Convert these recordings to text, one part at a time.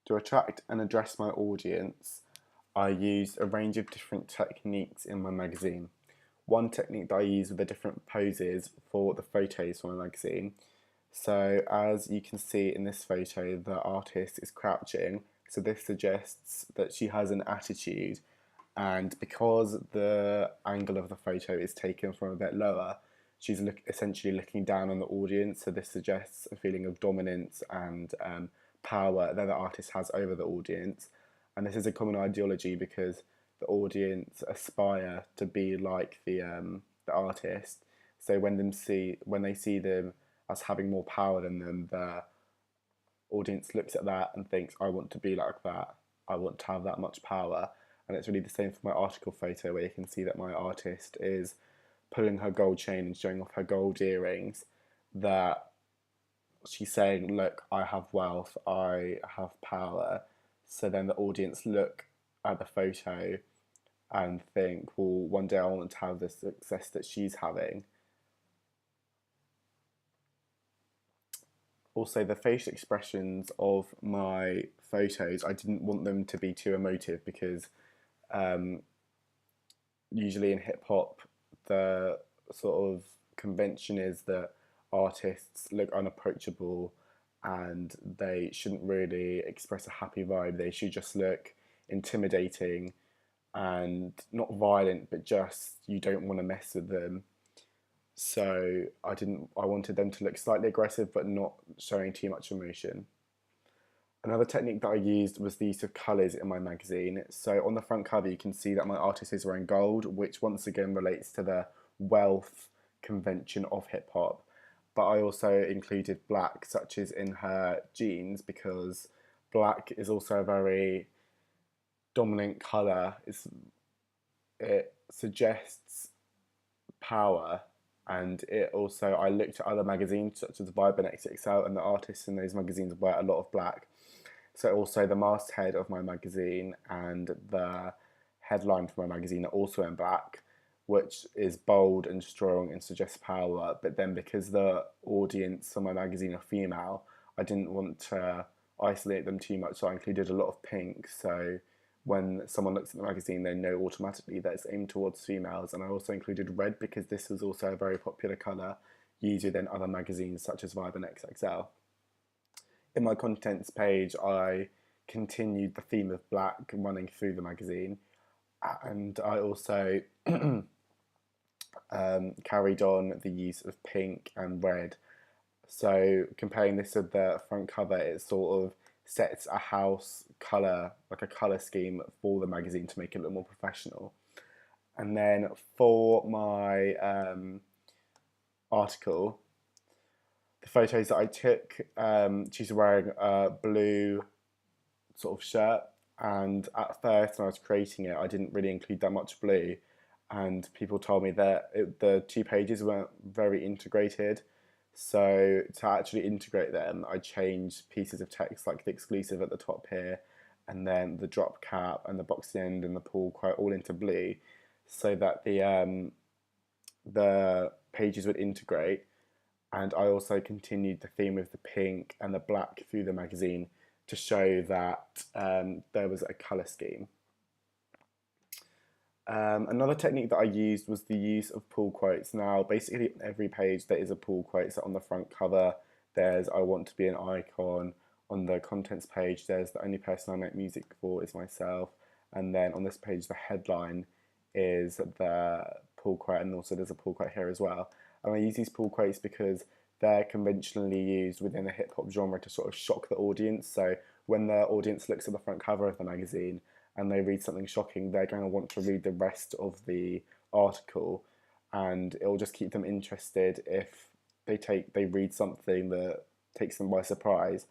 To attract and address my audience, I used a range of different techniques in my magazine. One technique that I used were the different poses for the photos for my magazine. So as you can see in this photo, the artist is crouching, so this suggests that she has an attitude, and because the angle of the photo is taken from a bit lower, she's essentially looking down on the audience, so this suggests a feeling of dominance and power that the artist has over the audience. And this is a common ideology because the audience aspire to be like the artist. So when they see them as having more power than them, the audience looks at that and thinks, I want to be like that. I want to have that much power. And it's really the same for my article photo, where you can see that my artist is pulling her gold chain and showing off her gold earrings, that she's saying, look, I have wealth, I have power. So then the audience look at the photo and think, well, one day I want to have the success that she's having. Also, the facial expressions of my photos, I didn't want them to be too emotive because um, usually in hip hop, the sort of convention is that artists look unapproachable and they shouldn't really express a happy vibe. They should just look intimidating and not violent, but just you don't want to mess with them. So I wanted them to look slightly aggressive but not showing too much emotion. Another technique that I used was the use of colours in my magazine. So on the front cover you can see that my artist is wearing gold, which once again relates to the wealth convention of hip hop. But I also included black, such as in her jeans, because black is also a very dominant colour. It suggests power, and it also, I looked at other magazines such as Vibe and XXL, and the artists in those magazines wear a lot of black. So also the masthead of my magazine and the headline for my magazine are also in black, which is bold and strong and suggests power. But then because the audience on my magazine are female, I didn't want to isolate them too much, so I included a lot of pink. So when someone looks at the magazine, they know automatically that it's aimed towards females. And I also included red because this was also a very popular colour used within other magazines such as Vibe and XXL. In my contents page, I continued the theme of black running through the magazine, and I also carried on the use of pink and red. So comparing this to the front cover, it sort of sets a house colour, like a colour scheme for the magazine to make it look more professional. And then for my article, the photos that I took, she's wearing a blue sort of shirt, and at first when I was creating it I didn't really include that much blue, and people told me that the two pages weren't very integrated. So to actually integrate them, I changed pieces of text like the exclusive at the top here, and then the drop cap and the boxy end and the pull quote all into blue, so that the pages would integrate. And I also continued the theme of the pink and the black through the magazine to show that there was a colour scheme. Another technique that I used was the use of pull quotes. Now, basically, on every page there is a pull quote. So on the front cover, there's "I want to be an icon." On the contents page, there's "The only person I make music for is myself." And then on this page, the headline is the pull quote, and also there's a pull quote here as well. And I use these pull quotes because they're conventionally used within the hip hop genre to sort of shock the audience. So when the audience looks at the front cover of the magazine and they read something shocking, they're going to want to read the rest of the article, and it will just keep them interested if they read something that takes them by surprise,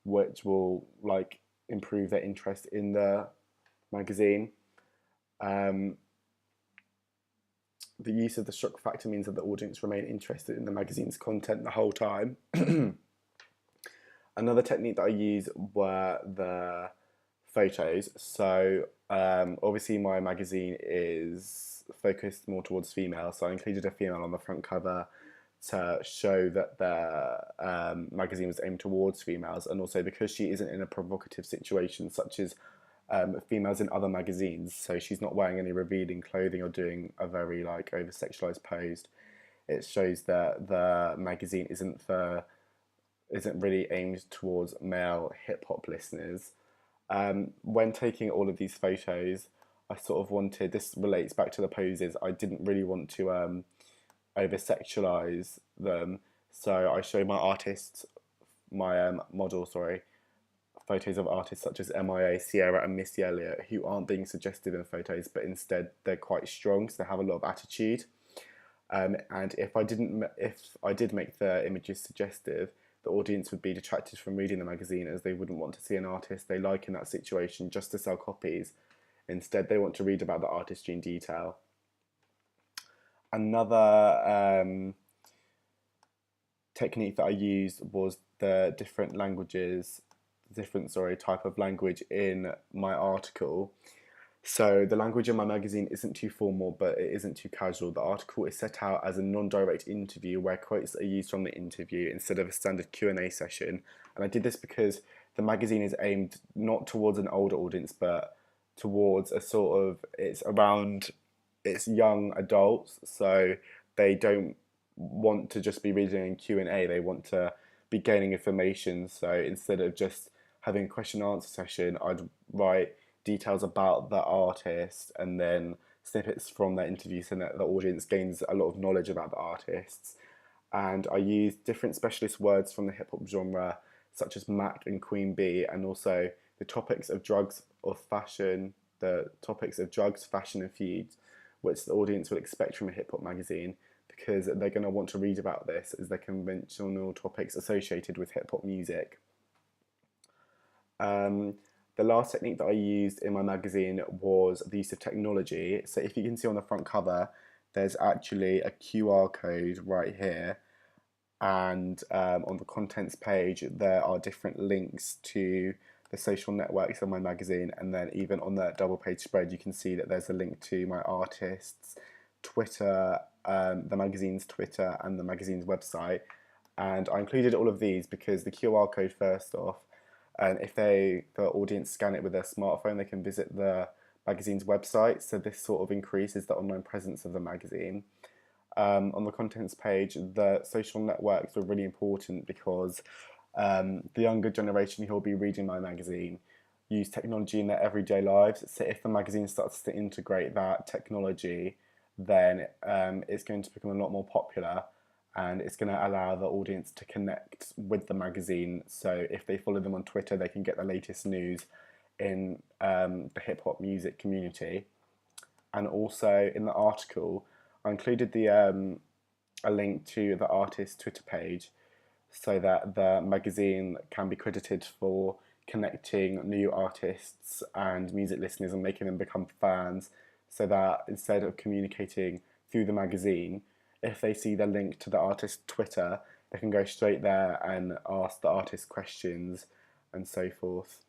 which will like improve their interest in the magazine. Um, the use of the shock factor means that the audience remain interested in the magazine's content the whole time. Another technique that I use were the photos. So obviously my magazine is focused more towards female, so I included a female on the front cover. to show that the magazine was aimed towards females, and also because she isn't in a provocative situation such as females in other magazines, so she's not wearing any revealing clothing or doing a very like over sexualized pose. It shows that the magazine isn't really aimed towards male hip hop listeners. When taking all of these photos, I sort of wanted, this relates back to the poses, I didn't really want to over sexualize them. So I showed my model, sorry, photos of artists such as MIA, Sierra, and Missy Elliott, who aren't being suggestive in photos, but instead they're quite strong, so they have a lot of attitude. And if I did make the images suggestive, the audience would be detracted from reading the magazine, as they wouldn't want to see an artist they like in that situation just to sell copies. Instead, they want to read about the artistry in detail. Another technique that I used was the type of language in my article. So the language in my magazine isn't too formal, but it isn't too casual. The article is set out as a non-direct interview where quotes are used from the interview instead of a standard Q&A session. And I did this because the magazine is aimed not towards an older audience, but towards it's young adults. So they don't want to just be reading Q&A. They want to be gaining information. So instead of just having a question and answer session, I'd write details about the artist and then snippets from their interviews, so that the audience gains a lot of knowledge about the artists. And I used different specialist words from the hip hop genre, such as Mac and Queen Bee, and also the topics of drugs, fashion, and feuds, which the audience will expect from a hip hop magazine, because they're going to want to read about this as they're conventional topics associated with hip hop music. The last technique that I used in my magazine was the use of technology. So if you can see on the front cover, there's actually a QR code right here. And on the contents page, there are different links to the social networks of my magazine. And then even on the double page spread, you can see that there's a link to my artist's Twitter, the magazine's Twitter, and the magazine's website. And I included all of these because the QR code, first off, and if the audience scan it with their smartphone, they can visit the magazine's website. So this sort of increases the online presence of the magazine. On the contents page, the social networks are really important because the younger generation who will be reading my magazine use technology in their everyday lives. So if the magazine starts to integrate that technology, then it's going to become a lot more popular, and it's going to allow the audience to connect with the magazine. So if they follow them on Twitter, they can get the latest news in the hip hop music community. And also in the article, I included a link to the artist's Twitter page, so that the magazine can be credited for connecting new artists and music listeners and making them become fans, so that instead of communicating through the magazine, if they see the link to the artist's Twitter, they can go straight there and ask the artist questions and so forth.